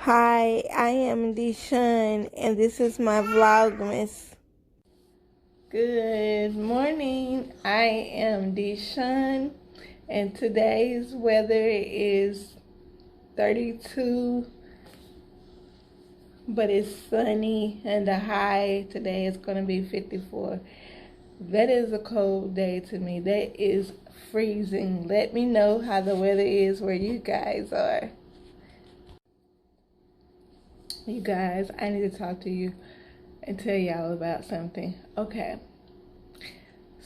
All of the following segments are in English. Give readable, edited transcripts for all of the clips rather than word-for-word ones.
Hi, I am Deshawn, and this is my Vlogmas. Good morning. I am Deshawn, and today's weather is 32, but it's sunny, and the high today is going to be 54. That is a cold day to me. That is freezing. Let me know how the weather is where you guys are. You guys, I need to talk to you and tell y'all about something. Okay.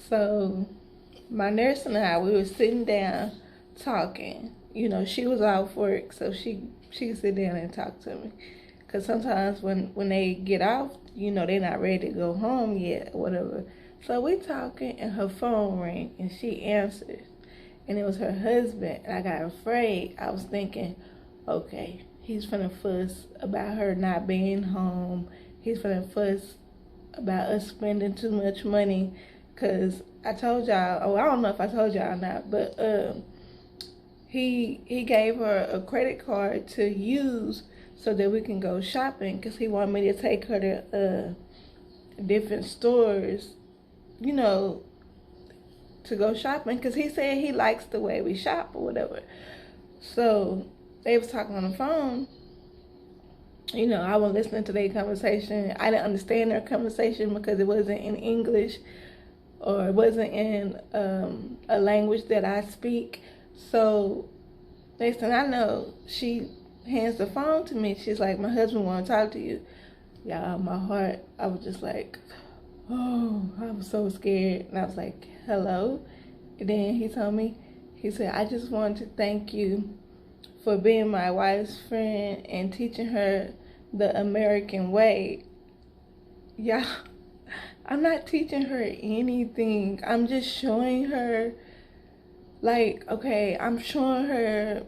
So, my nurse and I, we were sitting down talking. You know, she was off work, so she sit down and talk to me. Because sometimes when they get off, you know, they're not ready to go home yet or whatever. So we talking, and her phone rang, and she answered. And it was her husband, and I got afraid. I was thinking, okay, he's finna fuss about her not being home. He's finna fuss about us spending too much money. Cause I told y'all, oh, I don't know if I told y'all or not, but he gave her a credit card to use so that we can go shopping. Cause he wanted me to take her to different stores, you know, to go shopping. Cause he said he likes the way we shop or whatever. So they was talking on the phone. You know, I was listening to their conversation. I didn't understand their conversation because it wasn't in English or it wasn't in a language that I speak. So they said, I know. She hands the phone to me. She's like, my husband want to talk to you. Y'all, my heart, I was just like, oh, I was so scared. And I was like, hello. And then he told me, he said, I just wanted to thank you for being my wife's friend and teaching her the American way. Yeah, I'm not teaching her anything. I'm just showing her, like, okay, I'm showing her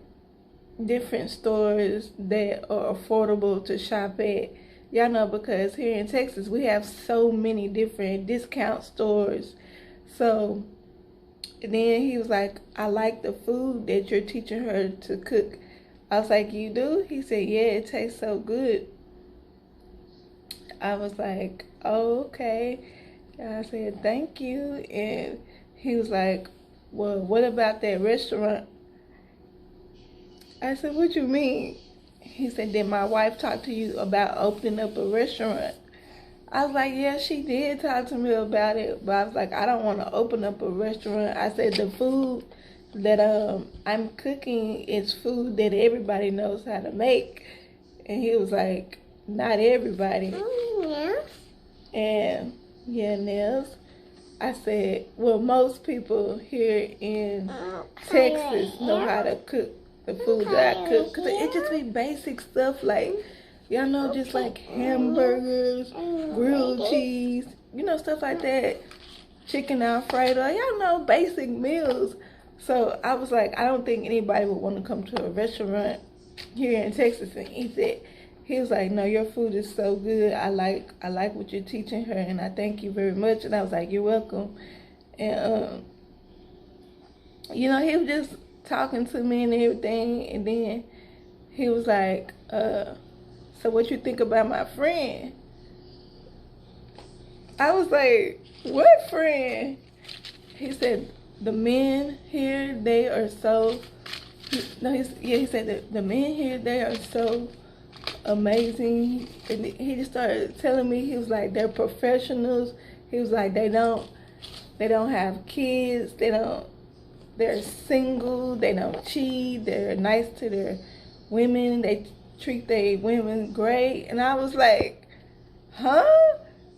different stores that are affordable to shop at. Y'all know, because here in Texas, we have so many different discount stores. So then he was like, I like the food that you're teaching her to cook. I was like, you do? He said, yeah, it tastes so good. I was like, oh, okay. And I said, thank you. And he was like, well, what about that restaurant? I said, what you mean? He said, did my wife talk to you about opening up a restaurant? I was like, yeah, she did talk to me about it. But I was like, I don't want to open up a restaurant. I said, the food that I'm cooking is food that everybody knows how to make. And he was like, not everybody. Yeah. And yeah, Nels. I said, well, most people here in Texas know how to cook the food that I cook. Because it just be basic stuff like, y'all know, just like hamburgers, grilled cheese, you know, stuff like that. Chicken Alfredo, y'all know, basic meals. So I was like, I don't think anybody would want to come to a restaurant here in Texas and eat that. He was like, no, your food is so good. I like what you're teaching her, and I thank you very much. And I was like, you're welcome. And you know, he was just talking to me and everything. And then he was like, so what you think about my friend? I was like, what friend? He said, the men here, they are so, no, he said that the men here, they are so amazing. And he just started telling me, he was like, they're professionals. He was like, they don't have kids. They're single. They don't cheat. They're nice to their women. They treat their women great. And I was like, huh?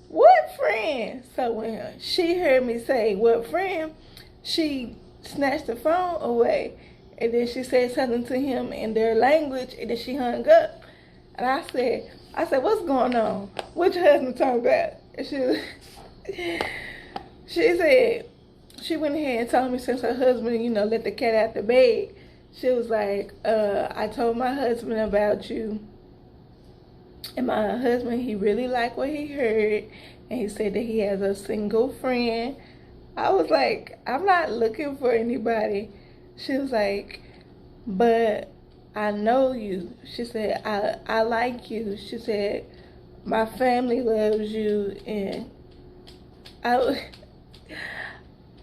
What friend? So when she heard me say, what friend? She snatched the phone away. And then she said something to him in their language. And then she hung up. And I said, what's going on? What your husband talking about? And she said, she went ahead and told me, since her husband, you know, let the cat out the bag. She was like, I told my husband about you. And my husband, he really liked what he heard. And he said that he has a single friend. I was like, I'm not looking for anybody. She was like, but I know you. She said, I like you. She said, my family loves you. And I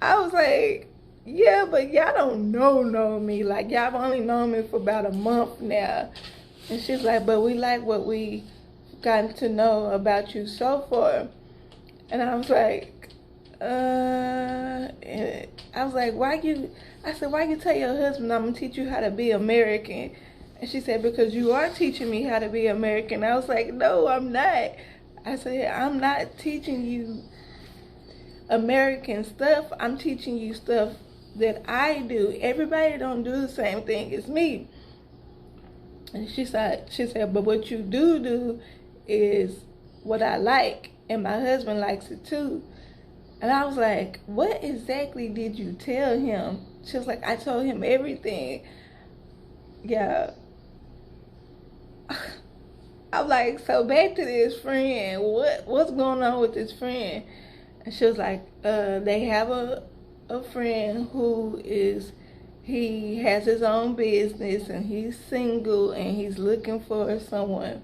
was like, yeah, but y'all don't know me. Like, y'all only known me for about a month now. And she's like, but we like what we gotten to know about you so far. And I was like, and I was like, why you tell your husband I'm gonna teach you how to be American? And she said, because you are teaching me how to be American. I was like, no, I'm not. I said, I'm not teaching you American stuff. I'm teaching you stuff that I do. Everybody don't do the same thing as me. And she said, but what you do is what I like, and my husband likes it too. And I was like, what exactly did you tell him? She was like, I told him everything. Yeah. I'm like, so back to this friend. What's going on with this friend? And she was like, they have a friend who he has his own business and he's single and he's looking for someone.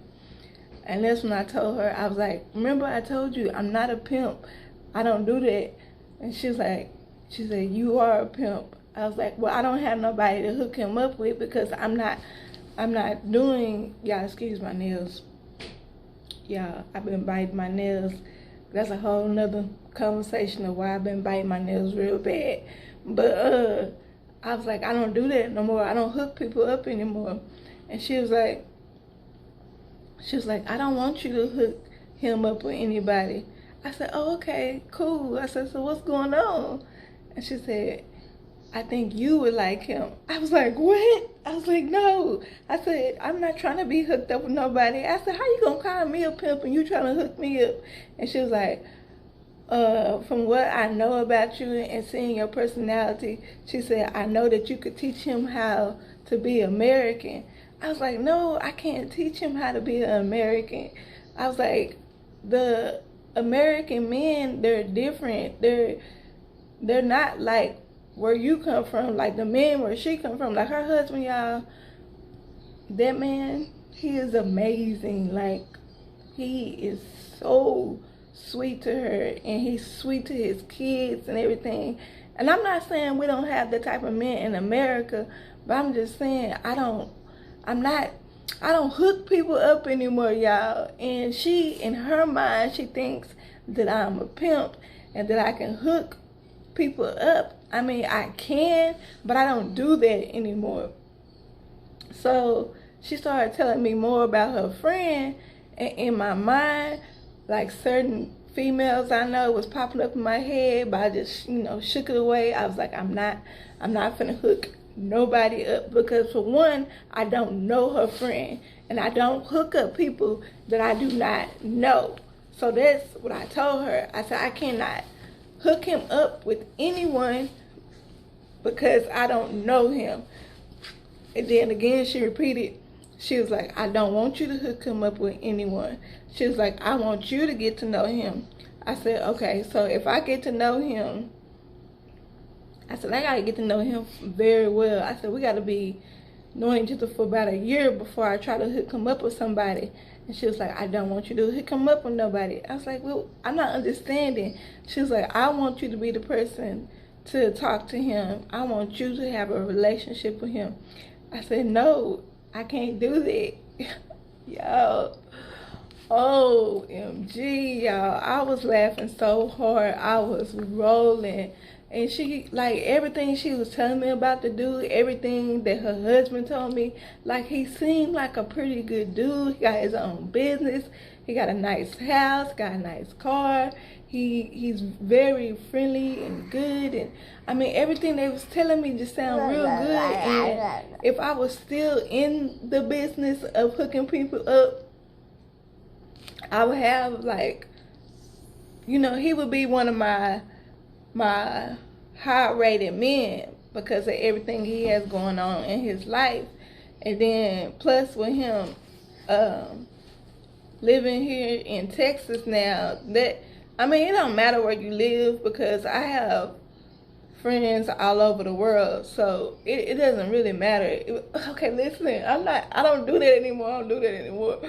And that's when I told her, I was like, remember I told you I'm not a pimp. I don't do that. And she said, you are a pimp. I was like, well, I don't have nobody to hook him up with because I'm not doing, y'all excuse my nails. Yeah, I've been biting my nails. That's a whole nother conversation of why I've been biting my nails real bad. But I was like, I don't do that no more. I don't hook people up anymore. And she was like, I don't want you to hook him up with anybody. I said, oh, okay, cool. I said, so what's going on? And she said, I think you would like him. I was like, what? I was like, no. I said, I'm not trying to be hooked up with nobody. I said, how you gonna call me a pimp and you trying to hook me up? And she was like, from what I know about you and seeing your personality, she said, I know that you could teach him how to be American. I was like, no, I can't teach him how to be an American. I was like, the American men, they're different. They're not like where you come from, like the men where she come from. Like her husband, y'all, that man, he is amazing. Like, he is so sweet to her, and he's sweet to his kids and everything. And I'm not saying we don't have that type of men in America, but I'm just saying I don't hook people up anymore, y'all. And she, in her mind, she thinks that I'm a pimp and that I can hook people up. I mean, I can, but I don't do that anymore. So she started telling me more about her friend, and in my mind, like certain females I know was popping up in my head, but I just, shook it away. I was like, I'm not finna hook nobody up, because for one, I don't know her friend, and I don't hook up people that I do not know. So that's what I told her. I said, I cannot hook him up with anyone because I don't know him. And then again, she repeated, she was like, I don't want you to hook him up with anyone. She was like, I want you to get to know him. I said, okay, so if I get to know him, I said, I got to get to know him very well. I said, we got to be knowing each other for about a year before I try to hook him up with somebody. And she was like, I don't want you to hook him up with nobody. I was like, well, I'm not understanding. She was like, I want you to be the person to talk to him. I want you to have a relationship with him. I said, no, I can't do that. Yo, OMG, y'all. I was laughing so hard. I was rolling. And she, like, everything she was telling me about the dude, everything that her husband told me, like, he seemed like a pretty good dude. He got his own business. He got a nice house, got a nice car. He's very friendly and good. And, I mean, everything they was telling me just sounded real good. And if I was still in the business of hooking people up, I would have, like, he would be one of my high-rated men because of everything he has going on in his life. And then plus with him living here in Texas now, that, I mean, it don't matter where you live, because I have friends all over the world, so it doesn't really matter. Okay, listen, I don't do that anymore.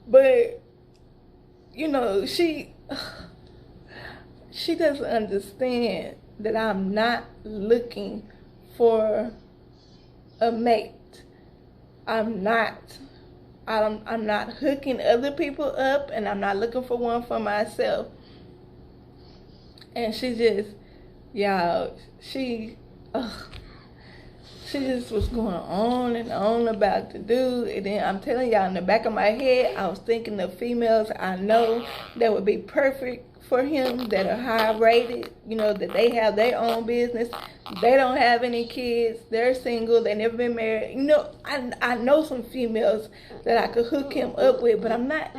But you know, she doesn't understand that I'm not looking for a mate. I'm not hooking other people up, and I'm not looking for one for myself. And she just, y'all, she just was going on and on about the dude. And then I'm telling y'all, in the back of my head, I was thinking of females I know that would be perfect for him, that are high rated, you know, that they have their own business, they don't have any kids, they're single, they never been married. You know, I know some females that I could hook him up with, but I'm not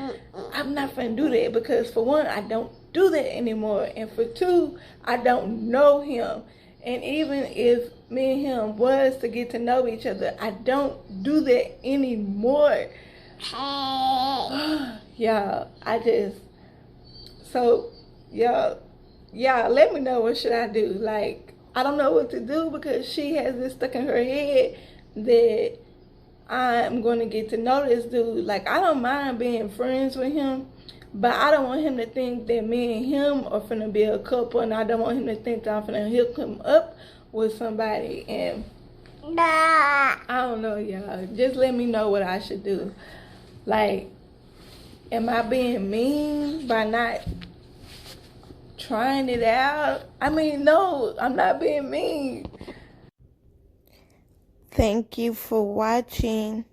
finna do that, because for one, I don't do that anymore, and for two, I don't know him. And even if me and him was to get to know each other, I don't do that anymore. Y'all, y'all let me know, what should I do? Like, I don't know what to do, because she has this stuck in her head that I'm going to get to know this dude. Like, I don't mind being friends with him, but I don't want him to think that me and him are finna be a couple, and I don't want him to think that I'm finna hook him up with somebody. And I don't know, y'all. Just let me know what I should do. Like, am I being mean by not trying it out? I mean, no, I'm not being mean. Thank you for watching.